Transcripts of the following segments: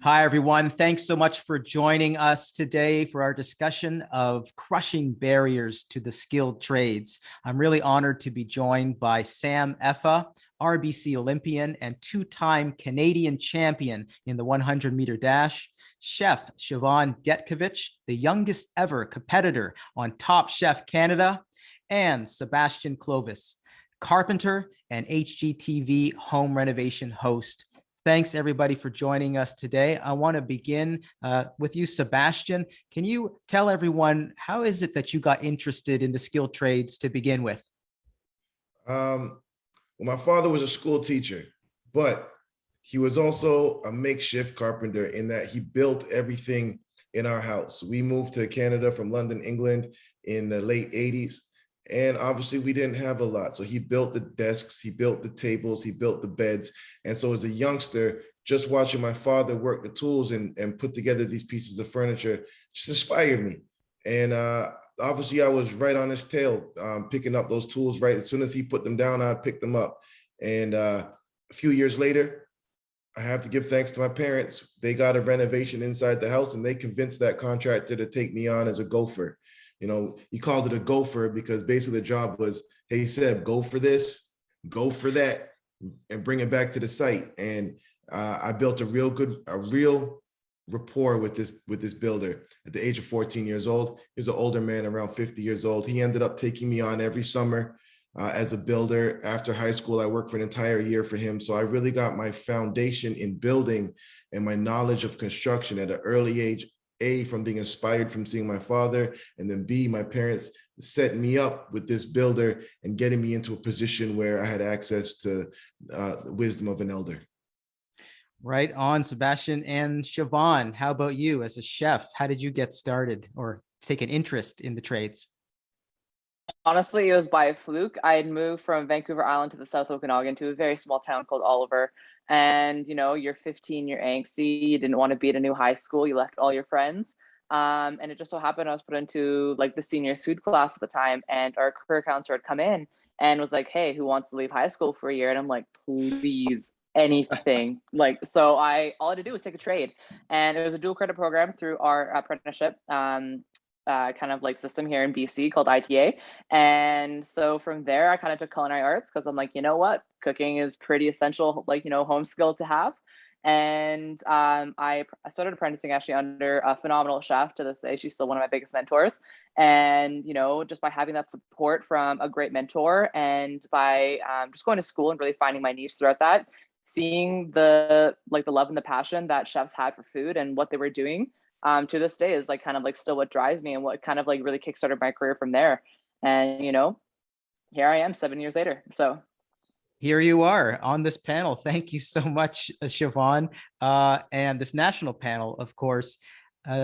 Hi, everyone. Thanks so much for joining us today for our discussion of crushing barriers to the skilled trades. I'm really honored to be joined by Sam Effa, RBC Olympian and two-time Canadian champion in the 100-meter dash, Chef Siobhan Detkovich, the youngest ever competitor on Top Chef Canada, and Sebastian Clovis, carpenter and HGTV home renovation host. Thanks, everybody, for joining us today. I want to begin with you, Sebastian. Can you tell everyone how is it that you got interested in the skilled trades to begin with? Well, my father was a school teacher, but he was also a makeshift carpenter in that he built everything in our house. We moved to Canada from London, England in the late 80s. And obviously we didn't have a lot. So he built the desks, he built the tables, he built the beds. And so as a youngster, just watching my father work the tools and put together these pieces of furniture just inspired me. And obviously I was right on his tail, picking up those tools right. As soon as he put them down, I'd pick them up. And a few years later, I have to give thanks to my parents. They got a renovation inside the house and they convinced that contractor to take me on as a gopher. You know, he called it a gopher because basically the job was, hey, Seb, go for this, go for that, and bring it back to the site. And I built a real rapport with this builder at the age of 14 years old. He was an older man, around 50 years old. He ended up taking me on every summer as a builder. After high school, I worked for an entire year for him. So I really got my foundation in building and my knowledge of construction at an early age. A, from being inspired from seeing my father, and then B, my parents setting me up with this builder and getting me into a position where I had access to the wisdom of an elder. Right on, Sebastian. And Siobhan, how about you as a chef? How did you get started or take an interest in the trades? Honestly, it was by a fluke. I had moved from Vancouver Island to the South Okanagan to a very small town called Oliver. And, you're 15, you're angsty, you didn't want to be at a new high school, you left all your friends. And it just so happened I was put into like the seniors food class at the time, and our career counselor had come in and was like, hey, who wants to leave high school for a year? And I'm like, please, anything. Like, so all I had to do was take a trade. And it was a dual credit program through our apprenticeship. Kind of like system here in BC called ITA. And so from there, I kind of took culinary arts because I'm like, you know what? Cooking is pretty essential, like, home skill to have. And I started apprenticing actually under a phenomenal chef to this day. She's still one of my biggest mentors. And, just by having that support from a great mentor and by just going to school and really finding my niche throughout that, seeing the love and the passion that chefs had for food and what they were doing to this day is like kind of like still what drives me and what kind of like really kickstarted my career from there. And here I am 7 years later. So Here you are on this panel. Thank you so much, Siobhan, and this national panel, of course.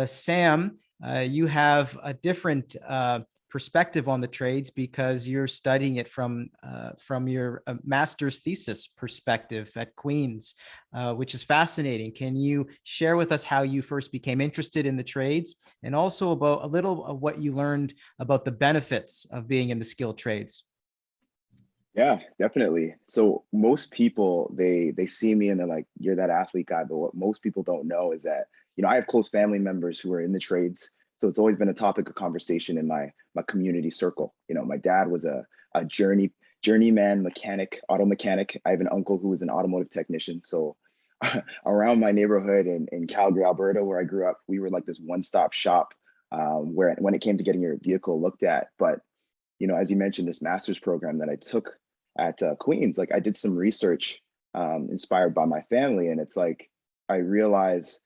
Sam, you have a different perspective on the trades because you're studying it from your master's thesis perspective at Queen's, which is fascinating. Can you share with us how you first became interested in the trades, and also about a little of what you learned about the benefits of being in the skilled trades? Yeah, definitely. So most people they see me and they're like, "You're that athlete guy." But what most people don't know is that I have close family members who are in the trades, so it's always been a topic of conversation in my community circle. My dad was a journeyman mechanic, auto mechanic. I have an uncle who was an automotive technician. So around my neighborhood in Calgary, Alberta, where I grew up, we were like this one-stop shop where when it came to getting your vehicle looked at. But as you mentioned, this master's program that I took at Queens, like I did some research inspired by my family, and it's like I realize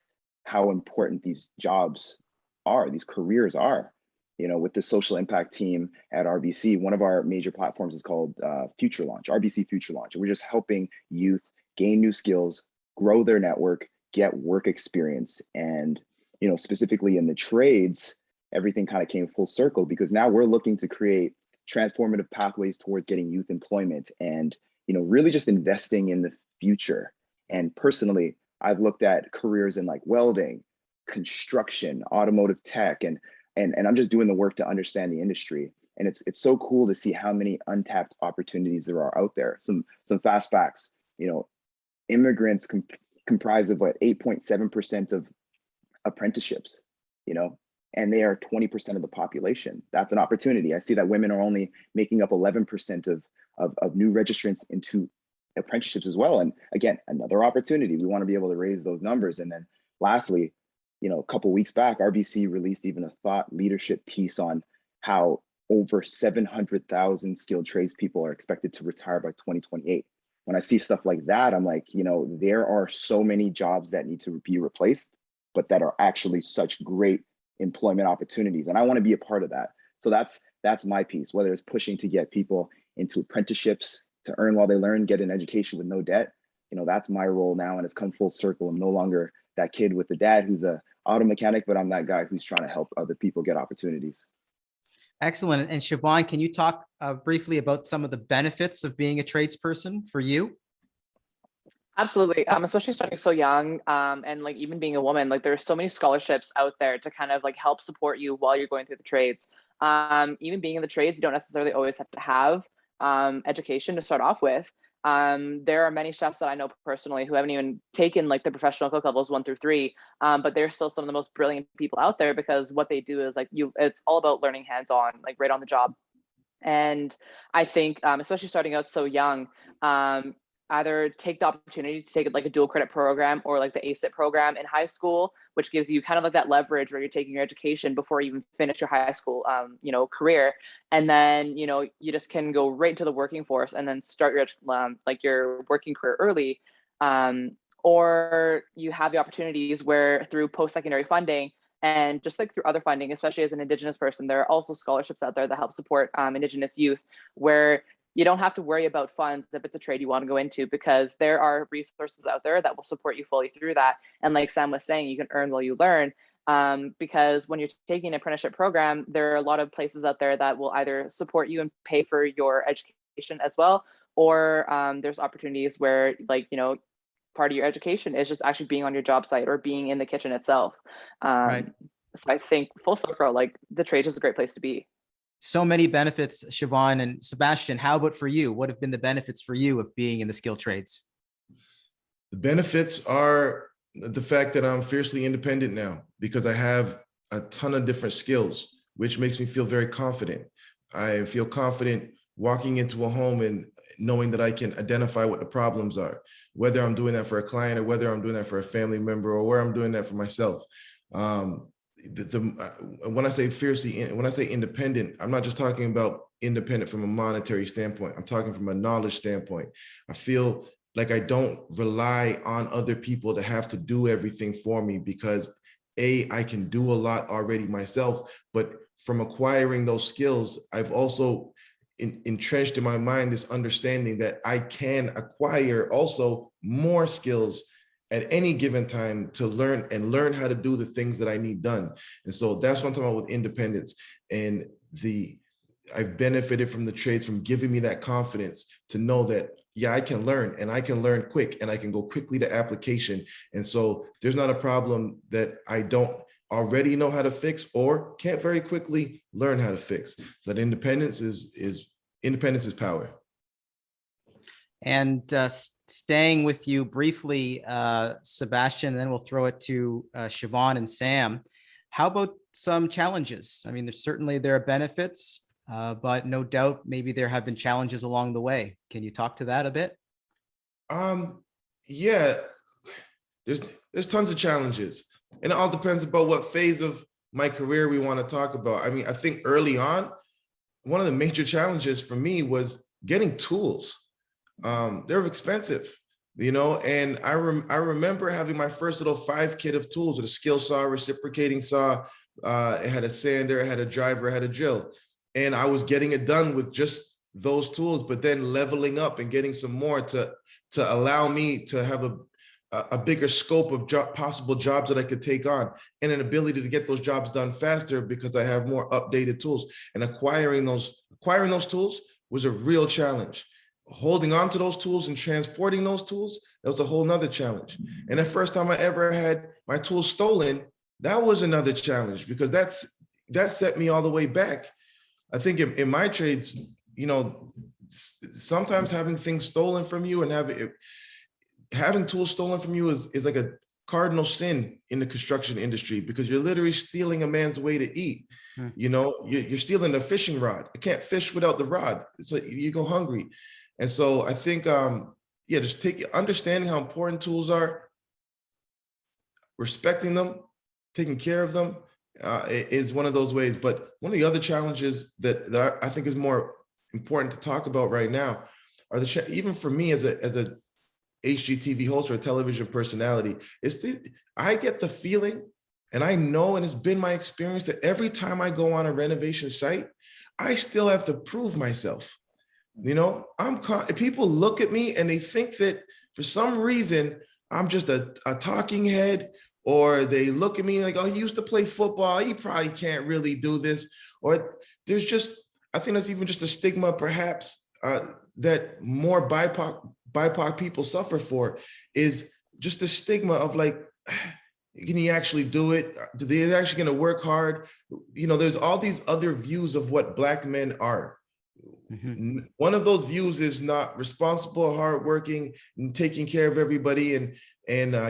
how important these jobs are, these careers are. With the social impact team at RBC, one of our major platforms is called Future Launch, RBC Future Launch, and we're just helping youth gain new skills, grow their network, get work experience, and specifically in the trades, everything kind of came full circle because now we're looking to create transformative pathways towards getting youth employment and really just investing in the future. And personally, I've looked at careers in like welding, construction, automotive tech, and I'm just doing the work to understand the industry. And it's so cool to see how many untapped opportunities there are out there. Some fast facts, immigrants comprised of what, 8.7% of apprenticeships, you know, and they are 20% of the population. That's an opportunity. I see that women are only making up 11% of new registrants into apprenticeships as well. And again, another opportunity. We want to be able to raise those numbers. And then lastly, you know, a couple of weeks back, RBC released even a thought leadership piece on how over 700,000 skilled tradespeople are expected to retire by 2028. When I see stuff like that, I'm like, you know, there are so many jobs that need to be replaced, but that are actually such great employment opportunities. And I want to be a part of that. So that's my piece, whether it's pushing to get people into apprenticeships to earn while they learn, get an education with no debt. You know, that's my role now. And it's come full circle. I'm no longer that kid with the dad who's a auto mechanic, but I'm that guy who's trying to help other people get opportunities. Excellent. And Siobhan, can you talk briefly about some of the benefits of being a tradesperson for you? Absolutely. Especially starting so young, and like even being a woman, like there's so many scholarships out there to kind of like help support you while you're going through the trades. Even being in the trades, you don't necessarily always have to have education to start off with. There are many chefs that I know personally who haven't even taken like the professional cook levels 1 through 3, but they're still some of the most brilliant people out there because what they do is like it's all about learning hands-on, like right on the job. And I think, especially starting out so young, either take the opportunity to take like a dual credit program or like the ACIT program in high school, which gives you kind of like that leverage where you're taking your education before you even finish your high school, you know, career. And then, you know, you just can go right into the working force and then start your, like your working career early. Or you have the opportunities where through post-secondary funding and just like through other funding, especially as an Indigenous person, there are also scholarships out there that help support Indigenous youth where you don't have to worry about funds if it's a trade you want to go into, because there are resources out there that will support you fully through that. And like Sam was saying, you can earn while you learn, because when you're taking an apprenticeship program, there are a lot of places out there that will either support you and pay for your education as well, or there's opportunities where, like, you know, part of your education is just actually being on your job site or being in the kitchen itself. Right. So I think full circle, like the trades is a great place to be. So many benefits, Siobhan. And Sebastian, how about for you? What have been the benefits for you of being in the skilled trades? The benefits are the fact that I'm fiercely independent now because I have a ton of different skills, which makes me feel very confident. I feel confident walking into a home and knowing that I can identify what the problems are, whether I'm doing that for a client or whether I'm doing that for a family member or where I'm doing that for myself. When I say fiercely, when I say independent, I'm not just talking about independent from a monetary standpoint. I'm talking from a knowledge standpoint. I feel like I don't rely on other people to have to do everything for me because I can do a lot already myself, but from acquiring those skills, I've also entrenched in my mind this understanding that I can acquire also more skills at any given time to learn how to do the things that I need done. And so that's what I'm talking about with independence. And I've benefited from the trades, from giving me that confidence to know that, yeah, I can learn and I can learn quick and I can go quickly to application. And so there's not a problem that I don't already know how to fix or can't very quickly learn how to fix. So that independence is power. And staying with you briefly, Sebastian, and then we'll throw it to Siobhan and Sam. How about some challenges? I mean, there are benefits, but no doubt maybe there have been challenges along the way. Can you talk to that a bit? Yeah, there's tons of challenges, and it all depends about what phase of my career we want to talk about. I mean, I think early on, one of the major challenges for me was getting tools. They're expensive, you know, and I remember having my first little 5 kit of tools with a skill saw, reciprocating saw. It had a sander, it had a driver, it had a drill, and I was getting it done with just those tools, but then leveling up and getting some more to allow me to have a bigger scope of possible jobs that I could take on, and an ability to get those jobs done faster because I have more updated tools. And acquiring those tools was a real challenge. Holding on to those tools and transporting those tools, that was a whole nother challenge. And the first time I ever had my tools stolen, that was another challenge because that set me all the way back. I think in my trades, you know, sometimes having things stolen from you and having tools stolen from you is like a cardinal sin in the construction industry, because you're literally stealing a man's way to eat. Hmm. You know, you're stealing a fishing rod. I can't fish without the rod. It's like you go hungry. And so I think, yeah, just understanding how important tools are, respecting them, taking care of them, is one of those ways. But one of the other challenges that I think is more important to talk about right now are even for me as a HGTV host or a television personality, I get the feeling, and I know, and it's been my experience, that every time I go on a renovation site, I still have to prove myself. You know, people look at me and they think that for some reason I'm just a talking head, or they look at me like, oh, he used to play football, he probably can't really do this. Or there's just, I think that's even just a stigma perhaps that more BIPOC people suffer for, is just the stigma of like, can he actually do it? Do they actually going to work hard? You know, there's all these other views of what Black men are. Mm-hmm. One of those views is not responsible, hardworking, and taking care of everybody and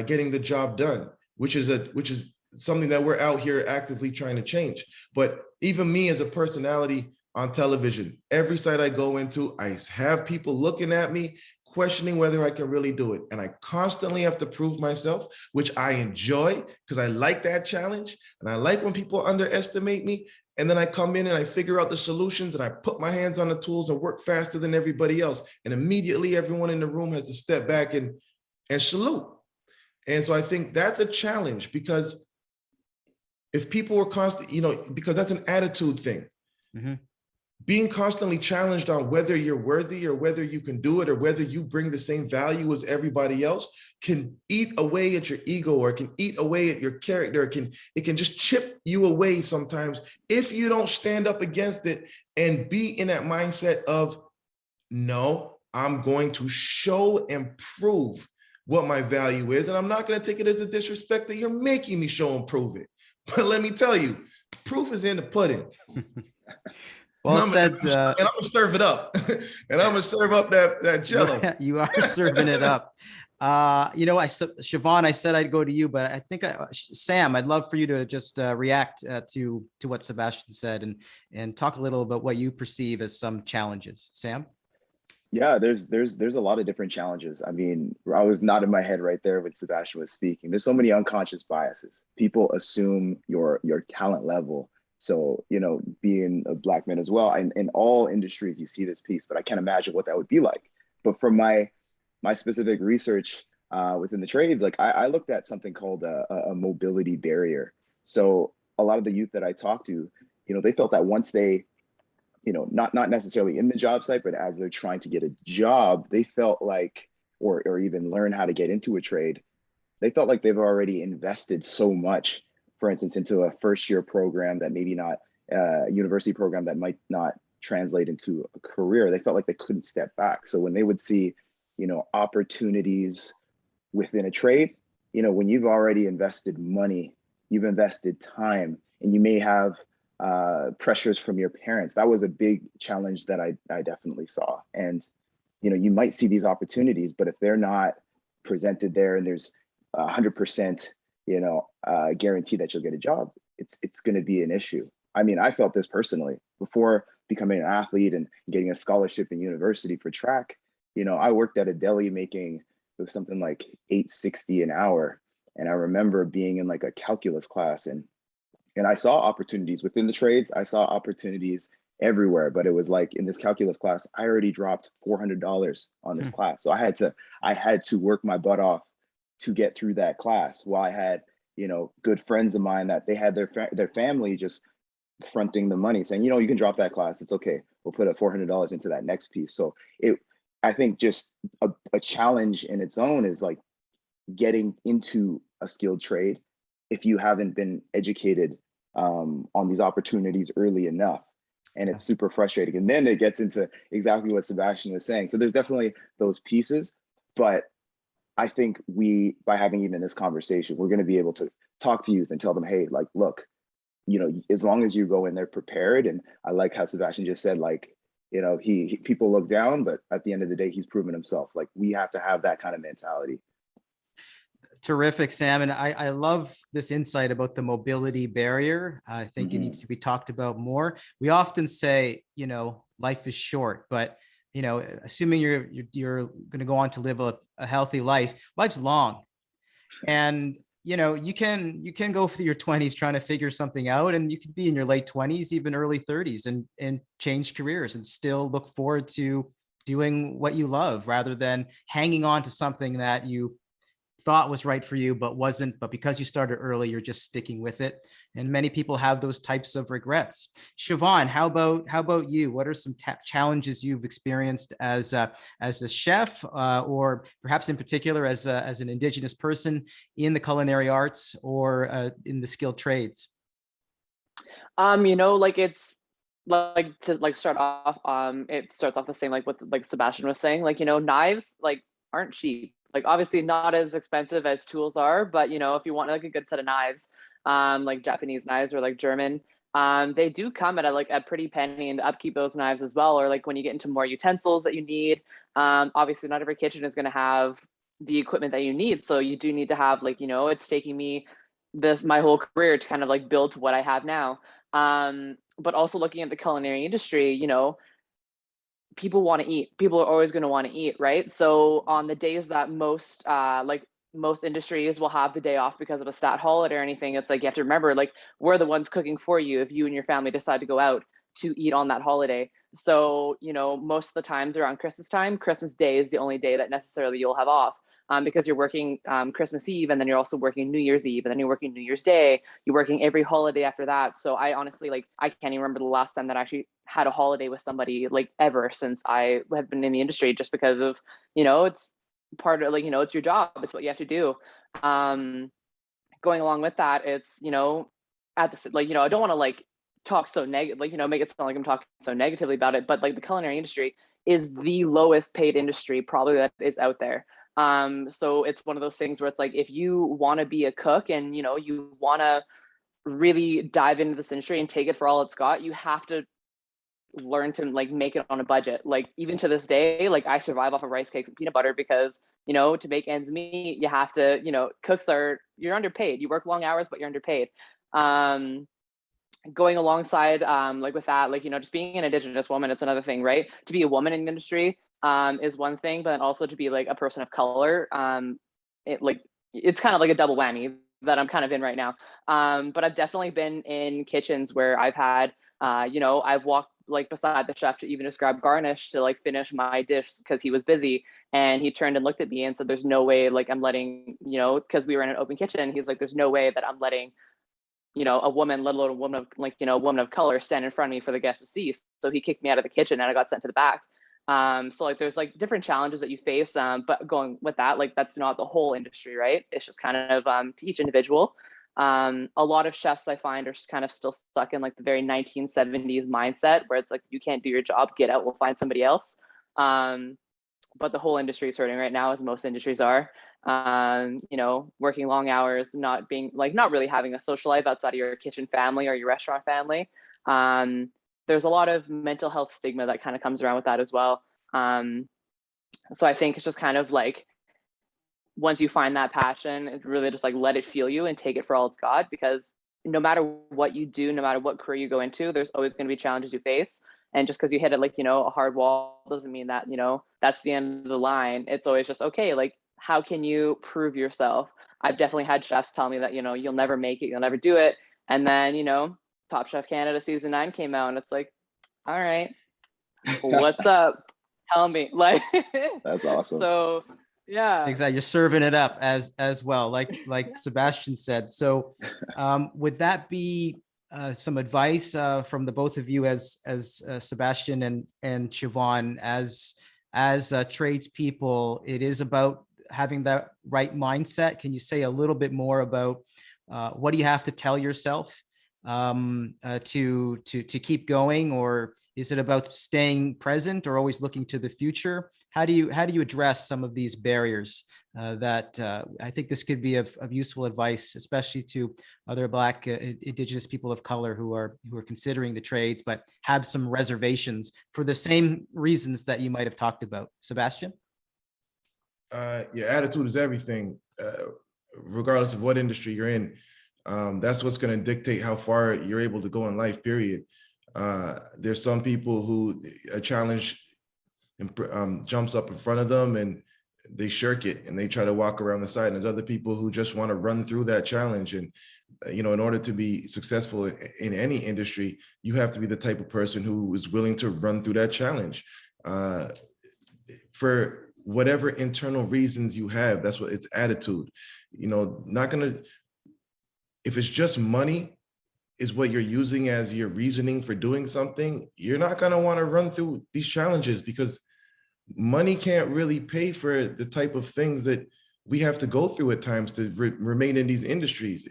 getting the job done, which is something that we're out here actively trying to change. But even me as a personality on television, every site I go into, I have people looking at me, questioning whether I can really do it. And I constantly have to prove myself, which I enjoy because I like that challenge. And I like when people underestimate me. And then I come in and I figure out the solutions and I put my hands on the tools and work faster than everybody else. And immediately everyone in the room has to step back and salute. And so I think that's a challenge, because if people were constant, you know, because that's an attitude thing. Mm-hmm. Being constantly challenged on whether you're worthy or whether you can do it or whether you bring the same value as everybody else can eat away at your ego, or can eat away at your character. It can just chip you away sometimes if you don't stand up against it and be in that mindset of, no, I'm going to show and prove what my value is. And I'm not going to take it as a disrespect that you're making me show and prove it. But let me tell you, proof is in the pudding. Well said. And I'm gonna serve it up, and I'm gonna serve up that Jello. You are serving it up. You know, Siobhan, I said I'd go to you, but I think Sam, I'd love for you to just react to what Sebastian said and talk a little about what you perceive as some challenges. Sam? Yeah, there's a lot of different challenges. I mean, I was nodding my head right there when Sebastian was speaking. There's so many unconscious biases. People assume your talent level. So, you know, being a Black man as well, and in all industries, you see this piece, but I can't imagine what that would be like. But from my specific research within the trades, like I looked at something called a mobility barrier. So a lot of the youth that I talked to, you know, they felt that once they, you know, not necessarily in the job site, but as they're trying to get a job, they felt like, or even learn how to get into a trade, they felt like they've already invested so much, for instance, into a first year program that maybe not a university program that might not translate into a career. They felt like they couldn't step back. So when they would see, you know, opportunities within a trade, you know, when you've already invested money, you've invested time, and you may have pressures from your parents. That was a big challenge that I definitely saw. And, you know, you might see these opportunities, but if they're not presented there and there's 100%, you know, guarantee that you'll get a job, it's going to be an issue. I mean, I felt this personally before becoming an athlete and getting a scholarship in university for track. You know, I worked at a deli making, it was something like $8.60 an hour. And I remember being in like a calculus class, and I saw opportunities within the trades. I saw opportunities everywhere, but it was like in this calculus class, I already dropped $400 on this class. So I had to work my butt off to get through that class, while I had, you know, good friends of mine that they had their family just fronting the money, saying, you know, you can drop that class, it's okay, we'll put a $400 into that next piece. So I think just a challenge in its own is like getting into a skilled trade if you haven't been educated on these opportunities early enough. And it's super frustrating. And then it gets into exactly what Sebastian was saying. So there's definitely those pieces, but I think by having even this conversation, we're going to be able to talk to youth and tell them, hey, like, look, you know, as long as you go in there prepared, and I like how Sebastian just said, like, you know, people look down, but at the end of the day, he's proven himself. Like, we have to have that kind of mentality. Terrific, Sam. And I love this insight about the mobility barrier. I think it needs to be talked about more. We often say, you know, life is short, but, you know, assuming you're going to go on to live a healthy life, life's long. And, you know, you can go through your 20s trying to figure something out, and you could be in your late 20s, even early 30s, and change careers and still look forward to doing what you love rather than hanging on to something that you thought was right for you but wasn't, but because you started early, you're just sticking with it. And many people have those types of regrets. Siobhan, how about you? What are some challenges you've experienced as a chef, or perhaps in particular as an Indigenous person in the culinary arts or in the skilled trades? You know, like it's like to like start off, it starts off the same like what like Sebastian was saying, like, you know, knives like aren't cheap. Like obviously not as expensive as tools are, but you know, if you want like a good set of knives, like Japanese knives or like German, they do come at a pretty penny, and to upkeep those knives as well. Or like when you get into more utensils that you need, obviously not every kitchen is going to have the equipment that you need. So you do need to have, like, you know, it's taking me my whole career to kind of like build to what I have now. But also looking at the culinary industry, you know, people want to eat. People are always going to want to eat, right? So on the days that most industries will have the day off because of a stat holiday or anything, it's like you have to remember, like, we're the ones cooking for you if you and your family decide to go out to eat on that holiday. So, you know, most of the times around Christmas time, Christmas Day is the only day that necessarily you'll have off. Because you're working Christmas Eve, and then you're also working New Year's Eve, and then you're working New Year's Day. You're working every holiday after that. So I honestly, like, I can't even remember the last time that I actually had a holiday with somebody, like, ever since I have been in the industry, just because of, you know, it's part of, like, you know, it's your job. It's what you have to do. Going along with that, it's, you know, at the, like, you know, I don't want to like talk so negative, like, you know, make it sound like I'm talking so negatively about it, but like the culinary industry is the lowest paid industry probably that is out there. So it's one of those things where it's like, if you want to be a cook and, you know, you want to really dive into this industry and take it for all it's got, you have to learn to like make it on a budget. Like even to this day, like I survive off of rice cakes and peanut butter because, you know, to make ends meet, you have to, you know, you're underpaid. You work long hours, but you're underpaid. Going alongside like with that, like, you know, just being an Indigenous woman, it's another thing, right? To be a woman in the industry is one thing, but also to be like a person of color, it's kind of like a double whammy that I'm kind of in right now. But I've definitely been in kitchens where I've had, you know, I've walked like beside the chef to even just grab garnish to like finish my dish because he was busy, and he turned and looked at me and said, "There's no way like I'm letting, you know," because we were in an open kitchen. He's like, "There's no way that I'm letting, you know, a woman, let alone a woman of like, you know, a woman of color stand in front of me for the guests to see." So he kicked me out of the kitchen and I got sent to the back. So like there's like different challenges that you face, but going with that, like that's not the whole industry, right? It's just kind of to each individual. A lot of chefs I find are just kind of still stuck in like the very 1970s mindset where it's like, you can't do your job, get out, we'll find somebody else. But the whole industry is hurting right now, as most industries are. You know, working long hours, not really having a social life outside of your kitchen family or your restaurant family. There's a lot of mental health stigma that kind of comes around with that as well. So I think it's just kind of like, once you find that passion, it's really just like let it fuel you and take it for all it's got, because no matter what you do, no matter what career you go into, there's always going to be challenges you face. And just because you hit it like, you know, a hard wall doesn't mean that, you know, that's the end of the line. It's always just, okay, like, how can you prove yourself? I've definitely had chefs tell me that, you know, you'll never make it, you'll never do it. And then, you know, Top Chef Canada season 9 came out and it's like, all right, what's up? Tell me. Like, That's awesome. So yeah, exactly, you're serving it up as well, like Sebastian said. So would that be some advice from the both of you as Sebastian and Siobhan, as tradespeople? It is about having that right mindset. Can you say a little bit more about what do you have to tell yourself to keep going, or is it about staying present or always looking to the future? How do you address some of these barriers that I think this could be of useful advice, especially to other Black, Indigenous people of color who are considering the trades but have some reservations for the same reasons that you might have talked about. Sebastian? Your attitude is everything, regardless of what industry you're in. That's what's going to dictate how far you're able to go in life, period. There's some people who a challenge jumps up in front of them and they shirk it and they try to walk around the side. And there's other people who just want to run through that challenge. And, in order to be successful in any industry, you have to be the type of person who is willing to run through that challenge. For whatever internal reasons you have, that's what it's attitude. Not gonna, if it's just money is what you're using as your reasoning for doing something, you're not gonna want to run through these challenges, because money can't really pay for the type of things that we have to go through at times to remain in these industries.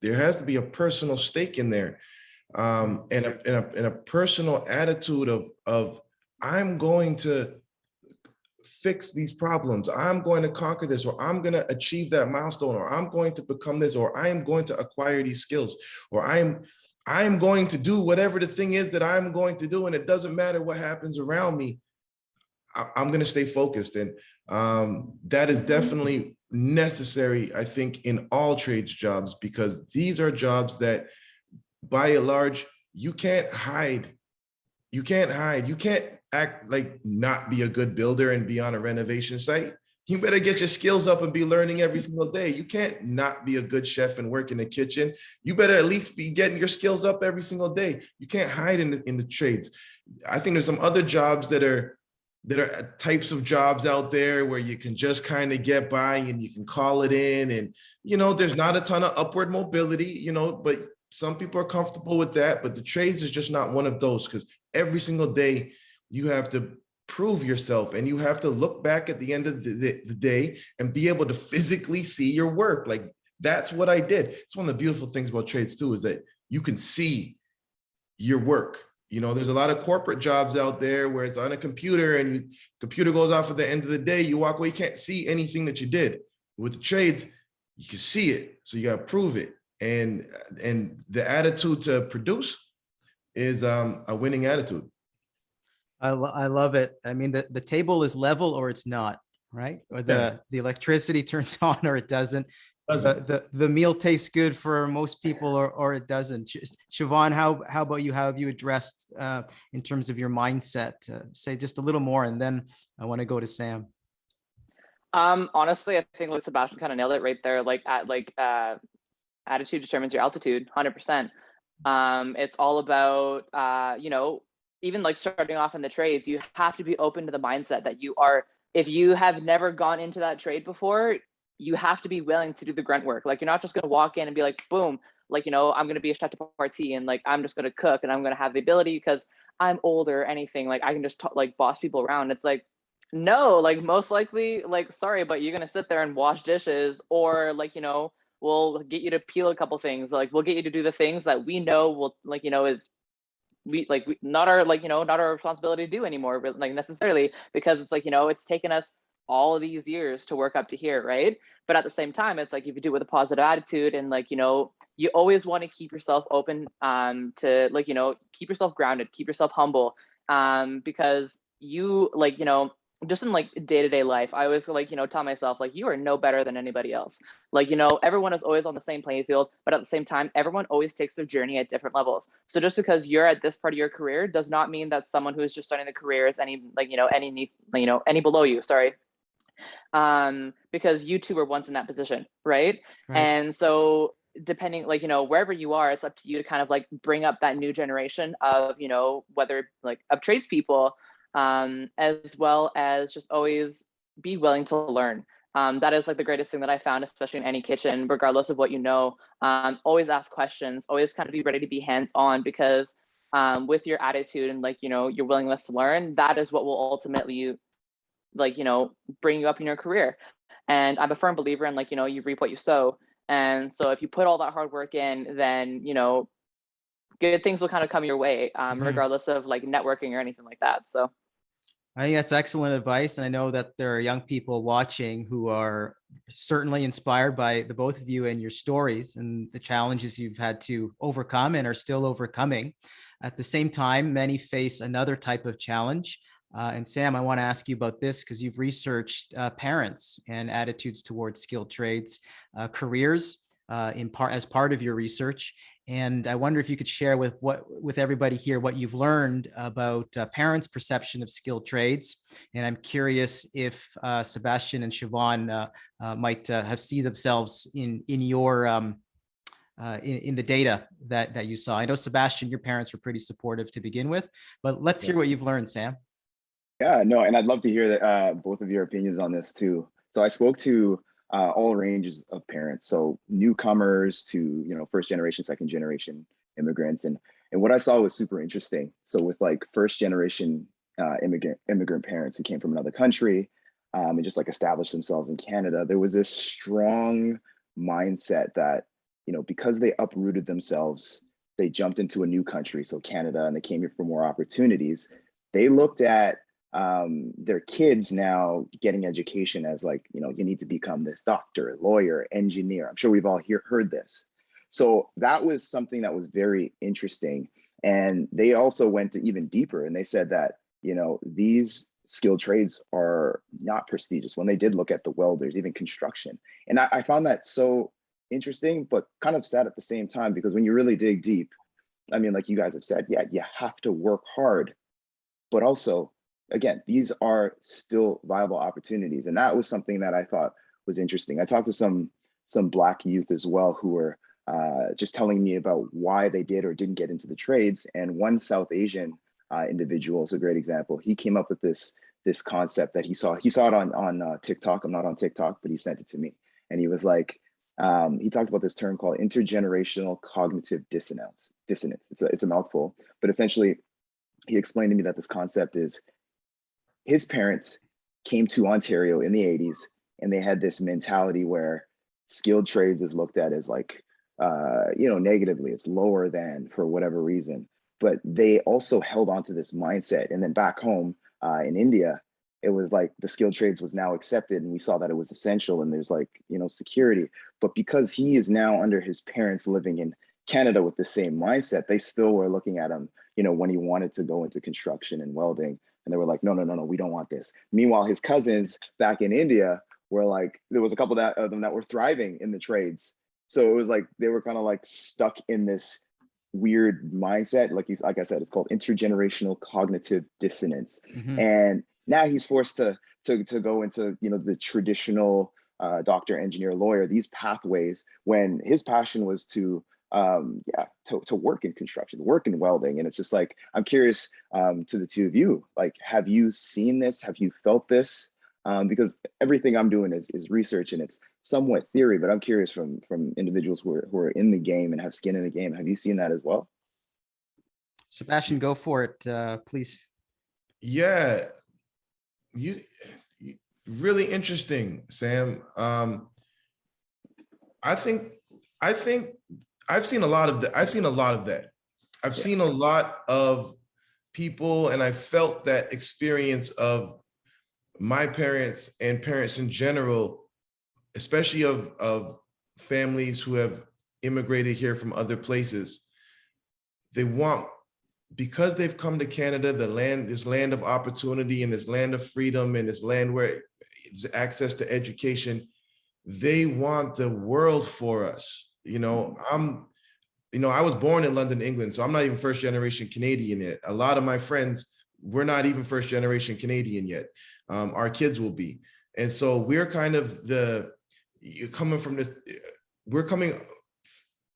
There has to be a personal stake in there, and a personal attitude of I'm going to fix these problems, I'm going to conquer this, or I'm going to achieve that milestone, or I'm going to become this, or I'm going to acquire these skills, or I'm going to do whatever the thing is that I'm going to do, and it doesn't matter what happens around me. I'm going to stay focused. And that is definitely necessary, I think, in all trades jobs, because these are jobs that, by and large, you can't hide. You can't act like not be a good builder and be on a renovation site. You better get your skills up and be learning every single day. You can't not be a good chef and work in the kitchen. You better at least be getting your skills up every single day. You can't hide in the trades. I think there's some other jobs that are types of jobs out there where you can just kind of get by and you can call it in, and there's not a ton of upward mobility, but some people are comfortable with that. But the trades is just not one of those, because every single day you have to prove yourself, and you have to look back at the end of the day and be able to physically see your work. Like, that's what I did. It's one of the beautiful things about trades too, is that you can see your work. There's a lot of corporate jobs out there where it's on a computer, and computer goes off at the end of the day, you walk away, you can't see anything that you did. With the trades, you can see it, so you got to prove it. And the attitude to produce is a winning attitude. I love it. I mean, the table is level or it's not, right? Or the electricity turns on or it doesn't. The meal tastes good for most people, or it doesn't. Siobhan, how about you? How have you addressed in terms of your mindset? Say just a little more, and then I want to go to Sam. Honestly, I think like Sebastian kind of nailed it right there. Attitude determines your altitude, 100%. It's all about even like starting off in the trades, you have to be open to the mindset that if you have never gone into that trade before, you have to be willing to do the grunt work. Like, you're not just going to walk in and be like, boom, I'm going to be a chef de partie and like, I'm just going to cook and I'm going to have the ability because I'm old or anything. Like, I can just boss people around. It's like, no, like most likely, like, sorry, but you're going to sit there and wash dishes, or we'll get you to peel a couple things. Like, we'll get you to do the things that we know will is not our not our responsibility to do anymore, like necessarily, because it's it's taken us all of these years to work up to here, right? But at the same time, it's like, if you do it with a positive attitude and you always want to keep yourself open, to keep yourself grounded, keep yourself humble, because you just in day-to-day life, I always tell myself, you are no better than anybody else. Everyone is always on the same playing field, but at the same time, everyone always takes their journey at different levels. So just because you're at this part of your career does not mean that someone who is just starting the career is any below you. Sorry. Because you two were once in that position, right? And so depending, wherever you are, it's up to you to kind of bring up that new generation of, whether of tradespeople, as well as just always be willing to learn. That is the greatest thing that I found, especially in any kitchen, regardless of what always ask questions, always kind of be ready to be hands-on, because with your attitude and your willingness to learn, that is what will ultimately bring you up in your career. And I'm a firm believer in you reap what you sow. And so if you put all that hard work in, then good things will kind of come your way, Mhm. regardless of like networking or anything like that. So I think that's excellent advice. And I know that there are young people watching who are certainly inspired by the both of you and your stories and the challenges you've had to overcome and are still overcoming. At the same time, many face another type of challenge. And Sam, I want to ask you about this because you've researched parents and attitudes towards skilled trades, careers in part as part of your research. And I wonder if you could share with everybody here what you've learned about parents' perception of skilled trades. And I'm curious if Sebastian and Siobhan might have seen themselves in your in the data that you saw. I know Sebastian, your parents were pretty supportive to begin with, but let's hear what you've learned, Sam. Yeah, no, and I'd love to hear that both of your opinions on this too. So I spoke to all ranges of parents, so newcomers to first generation, second generation immigrants, and what I saw was super interesting. So with like first generation immigrant parents who came from another country and just like established themselves in Canada, there was this strong mindset that because they uprooted themselves, they jumped into a new country, so Canada, and they came here for more opportunities. They looked at their kids now getting education as like, you need to become this doctor, lawyer, engineer. I'm sure we've all heard this. So that was something that was very interesting. And they also went to even deeper, and they said that, these skilled trades are not prestigious when they did look at the welders, even construction. And I found that so interesting, but kind of sad at the same time, because when you really dig deep, I mean, like you guys have said, yeah, you have to work hard, but also, again, these are still viable opportunities. And that was something that I thought was interesting. I talked to some Black youth as well who were just telling me about why they did or didn't get into the trades. And one South Asian individual is a great example. He came up with this concept that he saw it on TikTok. I'm not on TikTok, but he sent it to me. And he was like, he talked about this term called intergenerational cognitive dissonance. It's a mouthful, but essentially he explained to me that this concept is his parents came to Ontario in the 80s, and they had this mentality where skilled trades is looked at as like, negatively, it's lower than for whatever reason. But they also held on to this mindset. And then back home in India, it was like the skilled trades was now accepted, and we saw that it was essential, and there's like, security. But because he is now under his parents living in Canada with the same mindset, they still were looking at him, when he wanted to go into construction and welding. And they were like, no, we don't want this. Meanwhile, his cousins back in India were like, there was a couple of them that were thriving in the trades. So it was like, they were kind of like stuck in this weird mindset. Like I said, it's called intergenerational cognitive dissonance. Mhm. And now he's forced to go into, the traditional doctor, engineer, lawyer, these pathways, when his passion was to work in construction, work in welding. And it's just like, I'm curious to the two of you, like, have you seen this? Have you felt this? Because everything I'm doing is research, and it's somewhat theory, but I'm curious from individuals who are in the game and have skin in the game. Have you seen that as well? Sebastian, go for it, please. Yeah, you really interesting, Sam. I think I've seen a lot of that. I've seen a lot of people, and I felt that experience of my parents and parents in general, especially of families who have immigrated here from other places. They want, because they've come to Canada, this land of opportunity and this land of freedom and this land where it's access to education, they want the world for us. I was born in London, England, so I'm not even first generation Canadian yet. A lot of my friends, we're not even first generation Canadian yet. Our kids will be. And so we're kind of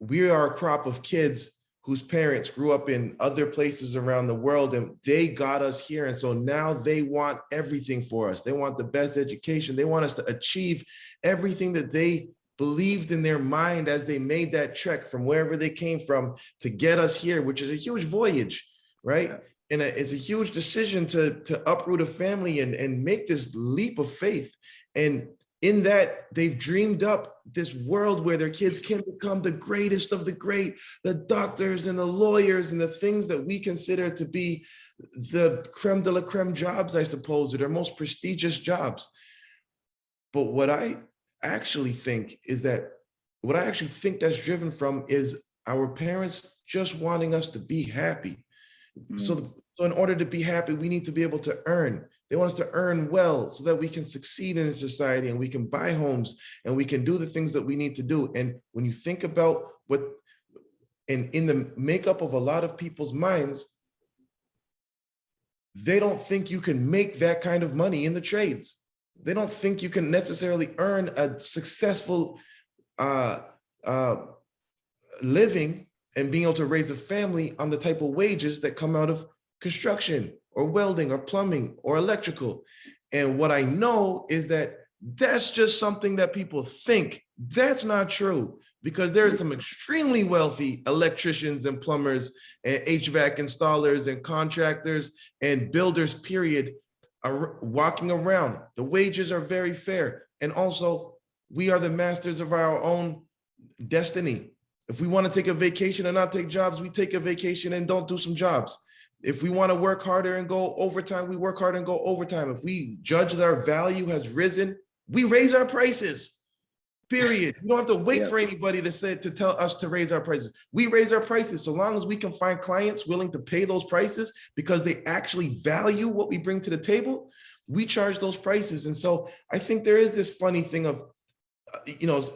we are a crop of kids whose parents grew up in other places around the world, and they got us here. And so now they want everything for us. They want the best education. They want us to achieve everything that they believed in their mind as they made that trek from wherever they came from to get us here, which is a huge voyage, right? Yeah. And it's a huge decision to uproot a family and make this leap of faith. And in that they've dreamed up this world where their kids can become the greatest of the great, the doctors and the lawyers and the things that we consider to be the creme de la creme jobs, I suppose, or their most prestigious jobs. But what I actually think that's driven from is our parents just wanting us to be happy. So in order to be happy, we need to be able to earn. They want us to earn well so that we can succeed in society and we can buy homes and we can do the things that we need to do. And when you think about what, and in the makeup of a lot of people's minds, they don't think you can make that kind of money in the trades. They don't think you can necessarily earn a successful living and being able to raise a family on the type of wages that come out of construction or welding or plumbing or electrical. And what I know is that that's just something that people think. That's not true, because there are some extremely wealthy electricians and plumbers and HVAC installers and contractors and builders, period, are walking around. The wages are very fair. And also, we are the masters of our own destiny. If we want to take a vacation and not take jobs, we take a vacation and don't do some jobs. If we want to work harder and go overtime, we work hard and go overtime. If we judge that our value has risen, we raise our prices, period. You don't have to wait for anybody to tell us to raise our prices. We raise our prices so long as we can find clients willing to pay those prices because they actually value what we bring to the table. We charge those prices. And so I think there is this funny thing of,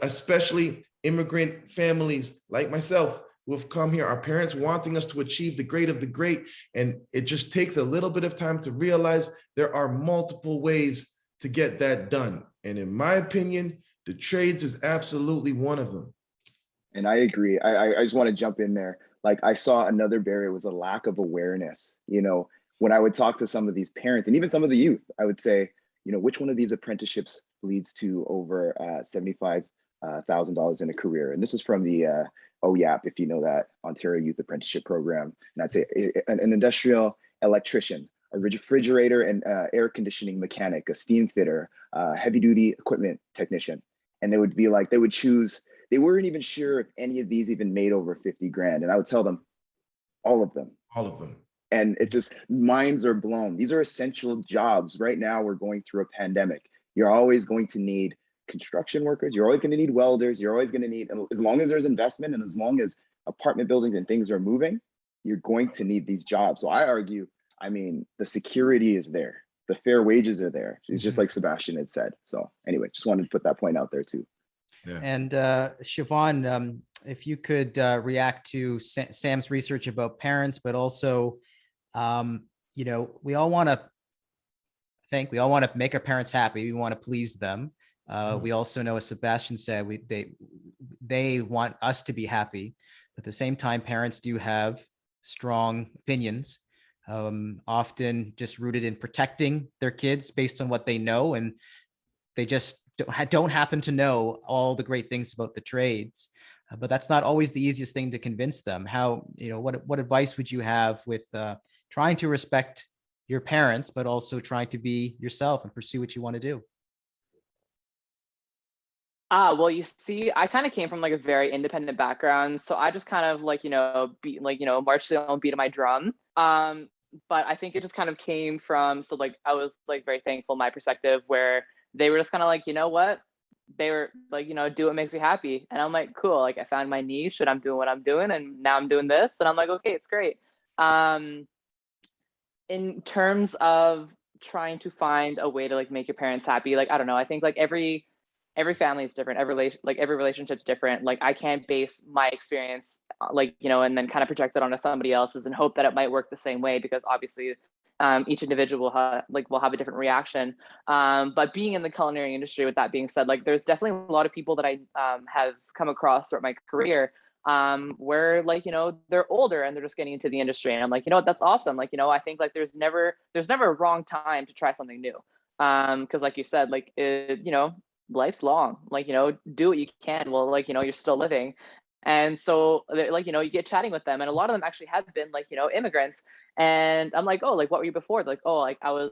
especially immigrant families like myself who have come here, our parents wanting us to achieve the great of the great. And it just takes a little bit of time to realize there are multiple ways to get that done. And in my opinion, the trades is absolutely one of them. And I agree. I just want to jump in there. Like, I saw another barrier was a lack of awareness. When I would talk to some of these parents and even some of the youth, I would say, which one of these apprenticeships leads to over $75,000 in a career? And this is from the OYAP, if you know that, Ontario Youth Apprenticeship Program. And I'd say an industrial electrician, a refrigerator and air conditioning mechanic, a steam fitter, heavy duty equipment technician. And they would be like, they would choose, they weren't even sure if any of these even made over 50 grand. And I would tell them, all of them. All of them. And it's just, minds are blown. These are essential jobs. Right now, we're going through a pandemic. You're always going to need construction workers. You're always going to need welders. You're always going to need, as long as there's investment and as long as apartment buildings and things are moving, you're going to need these jobs. So I argue, the security is there. The fair wages are there. It's just like Sebastian had said. So anyway, just wanted to put that point out there too. Yeah. And Siobhan, if you could react to Sam's research about parents, but also, we all want to make our parents happy. We want to please them. We also know, as Sebastian said, they want us to be happy. At the same time, parents do have strong opinions, often just rooted in protecting their kids based on what they know, and they just don't happen to know all the great things about the trades. But that's not always the easiest thing to convince them. How, what advice would you have with trying to respect your parents, but also trying to be yourself and pursue what you want to do? Well, you see, I kind of came from like a very independent background. So I just kind of march to the own beat of my drum. But I think it just kind of came from, I was like very thankful, my perspective, where they were just kind of like, you know what? They were like, do what makes you happy. And I'm like, cool. Like, I found my niche and I'm doing what I'm doing. And now I'm doing this. And I'm like, okay, it's great. In terms of trying to find a way to like make your parents happy, like, I don't know. I think like every family is different. Every relationship's different. Like, I can't base my experience and then kind of project it onto somebody else's and hope that it might work the same way, because obviously each individual will have a different reaction. But being in the culinary industry, with that being said, like, there's definitely a lot of people that I have come across throughout my career where they're older and they're just getting into the industry, and I'm like, that's awesome. Like, I think like there's never a wrong time to try something new, because like you said, like life's long. Like, do what you can while you're still living. And so you get chatting with them, and a lot of them actually have been immigrants. And I'm like, oh, like, what were you before? Like, oh, like I was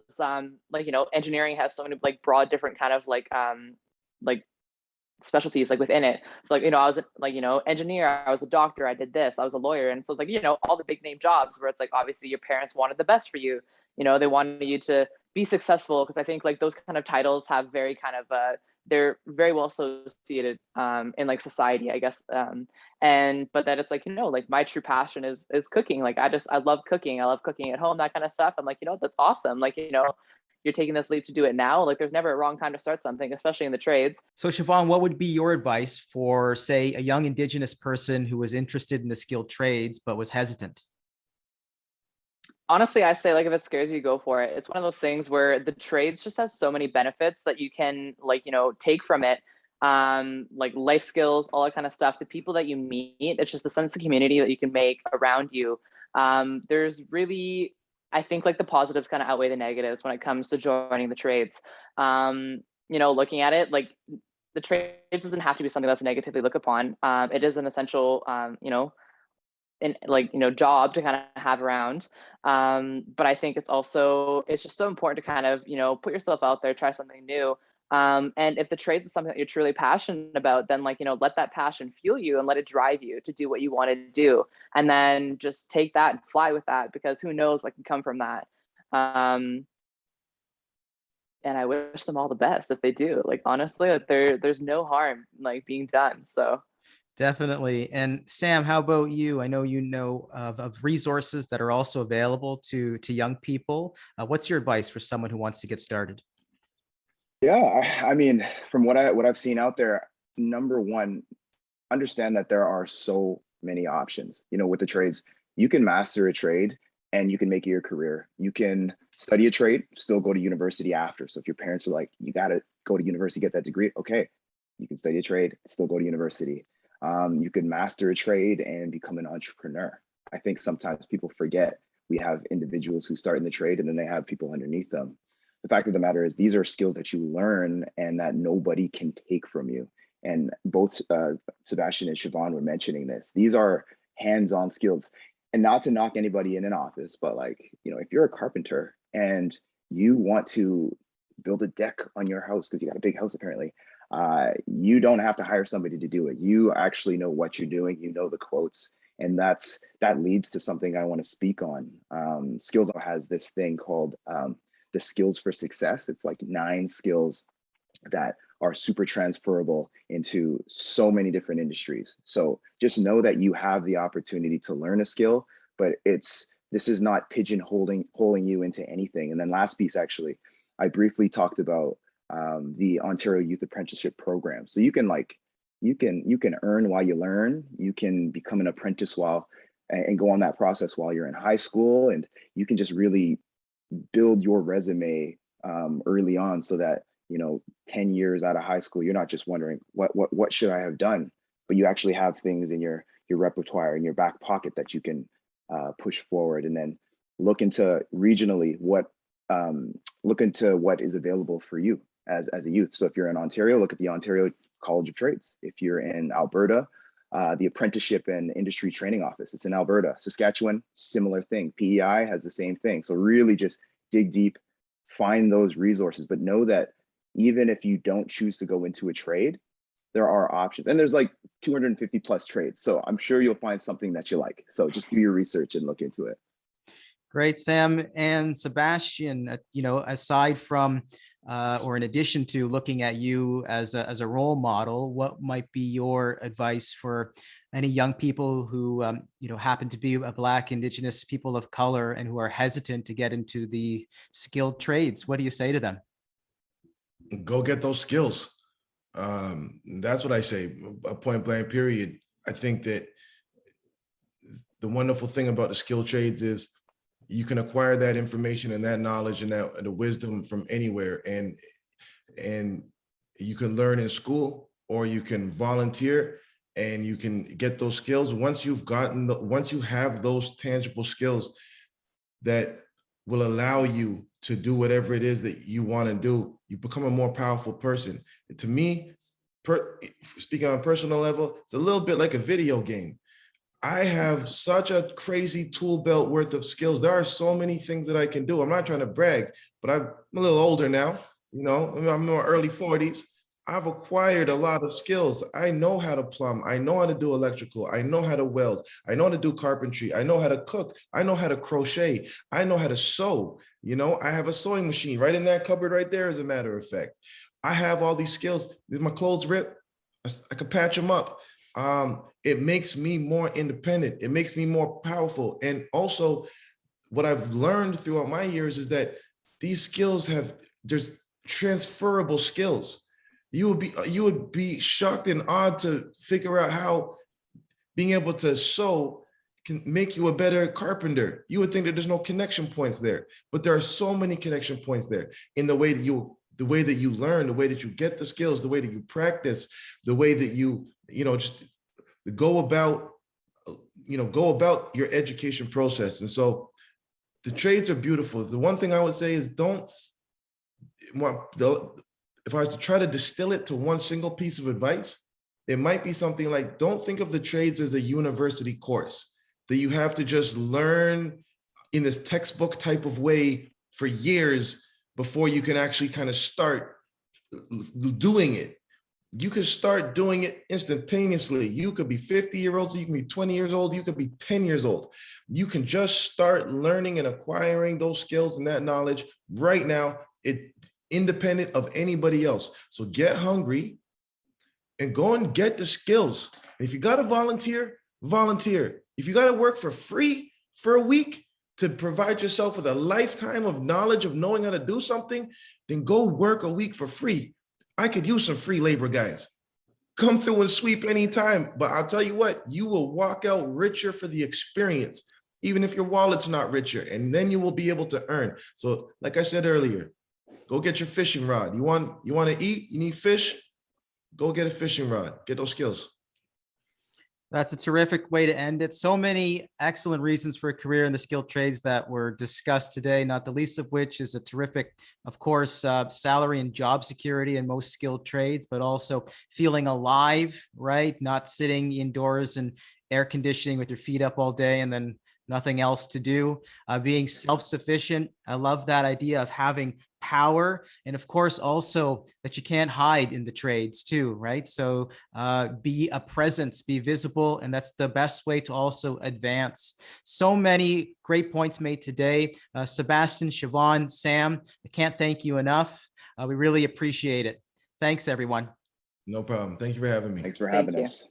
engineering has so many broad different kind of like specialties like within it. So like, I was like, engineer, I was a doctor, I did this, I was a lawyer. And so it's like, all the big name jobs where it's like, obviously your parents wanted the best for you. They wanted you to be successful, because I think like those kind of titles have very kind of they're very well associated in like society, I guess. And but that it's like, like my true passion is cooking. Like I love cooking. I love cooking at home, that kind of stuff. I'm like, that's awesome. Like, you're taking this leap to do it now. Like there's never a wrong time to start something, especially in the trades. So Siobhan, what would be your advice for, say, a young Indigenous person who was interested in the skilled trades but was hesitant? Honestly, I say, like, if it scares you, go for it. It's one of those things where the trades just has so many benefits that you can, like, take from it. Like life skills, all that kind of stuff. The people that you meet, it's just the sense of community that you can make around you. There's really, I think, like the positives kind of outweigh the negatives when it comes to joining the trades. Looking at it, like the trades doesn't have to be something that's negatively looked upon. It is an essential, job to kind of have around. But I think it's just so important to kind of, put yourself out there, try something new. And if the trades is something that you're truly passionate about, then let that passion fuel you and let it drive you to do what you want to do. And then just take that and fly with that, because who knows what can come from that. And I wish them all the best if they do. Like, honestly, like there's no harm like being done. So Definitely. And Sam, how about you? I know you know of resources that are also available to young people. What's your advice for someone who wants to get started? Yeah, I mean, from what I've seen out there, number one, understand that there are so many options. With the trades, you can master a trade and you can make it your career. You can study a trade, still go to university after. So if your parents are like, you got to go to university, get that degree, okay, you can study a trade, still go to university. You can master a trade and become an entrepreneur. I think sometimes people forget we have individuals who start in the trade and then they have people underneath them. The fact of the matter is these are skills that you learn and that nobody can take from you. And both Sebastian and Siobhan were mentioning this. These are hands-on skills. And not to knock anybody in an office, but like, if you're a carpenter and you want to build a deck on your house because you got a big house apparently, you don't have to hire somebody to do it. You actually know what you're doing, the quotes, and that leads to something I want to speak on. Skills has this thing called the skills for success. It's like 9 skills that are super transferable into so many different industries. So just know that you have the opportunity to learn a skill, but this is not pigeonholing you into anything. And then last piece, actually, I briefly talked about the Ontario Youth Apprenticeship Program. So you can earn while you learn. You can become an apprentice and go on that process while you're in high school, and you can just really build your resume early on, so that 10 years out of high school, you're not just wondering what should I have done, but you actually have things in your repertoire in your back pocket that you can push forward. And then look into regionally what is available for you as a youth. So if you're in Ontario, look at the Ontario College of Trades. If you're in Alberta, the Apprenticeship and Industry Training Office, it's in Alberta. Saskatchewan, similar thing. PEI has the same thing. So really just dig deep, find those resources, but know that even if you don't choose to go into a trade, there are options. And there's like 250 plus trades. So I'm sure you'll find something that you like. So just do your research and look into it. Great, Sam. And Sebastian, aside from or in addition to looking at you as a role model, what might be your advice for any young people who happen to be a Black, Indigenous, people of color, and who are hesitant to get into the skilled trades? What do you say to them? Go get those skills. That's what I say, a point blank period. I think that the wonderful thing about the skilled trades is you can acquire that information and that knowledge and the wisdom from anywhere, and you can learn in school, or you can volunteer and you can get those skills. Once you have those tangible skills that will allow you to do whatever it is that you want to do, you become a more powerful person. To me, speaking on a personal level, it's a little bit like a video game. I have such a crazy tool belt worth of skills. There are so many things that I can do. I'm not trying to brag, but I'm a little older now. I'm in my early 40s. I've acquired a lot of skills. I know how to plumb. I know how to do electrical. I know how to weld. I know how to do carpentry. I know how to cook. I know how to crochet. I know how to sew. You know, I have a sewing machine right in that cupboard right there, as a matter of fact. I have all these skills. If my clothes rip, I could patch them up. It makes me more independent. It makes me more powerful. And also, what I've learned throughout my years is that these skills there's transferable skills. You would be shocked and awed to figure out how being able to sew can make you a better carpenter. You would think that there's no connection points there, but there are so many connection points there in the way that you learn, the way that you get the skills, the way that you practice, the way that you just go about your education process. And so the trades are beautiful. The one thing I would say is if I was to try to distill it to one single piece of advice, it might be something like, don't think of the trades as a university course that you have to just learn in this textbook type of way for years before you can actually kind of start doing it. You can start doing it instantaneously. You could be 50 years old, you can be 20 years old, you could be 10 years old. You can just start learning and acquiring those skills and that knowledge right now, independent of anybody else. So get hungry and go and get the skills. And if you got to volunteer, volunteer. If you got to work for free for a week to provide yourself with a lifetime of knowledge of knowing how to do something, then go work a week for free. I could use some free labor, guys. Come through and sweep anytime. But I'll tell you what, you will walk out richer for the experience, even if your wallet's not richer, and then you will be able to earn. So like I said earlier, go get your fishing rod. You want to eat, you need fish, go get a fishing rod, get those skills. That's a terrific way to end it. So many excellent reasons for a career in the skilled trades that were discussed today, not the least of which is a terrific, of course, salary and job security in most skilled trades, but also feeling alive, right? Not sitting indoors and air conditioning with your feet up all day and then nothing else to do, being self-sufficient. I love that idea of having power. And of course, also that you can't hide in the trades too, right? So be a presence, be visible. And that's the best way to also advance. So many great points made today. Sebastian, Siobhan, Sam, I can't thank you enough. We really appreciate it. Thanks, everyone. No problem. Thank you for having me. Thanks for having us.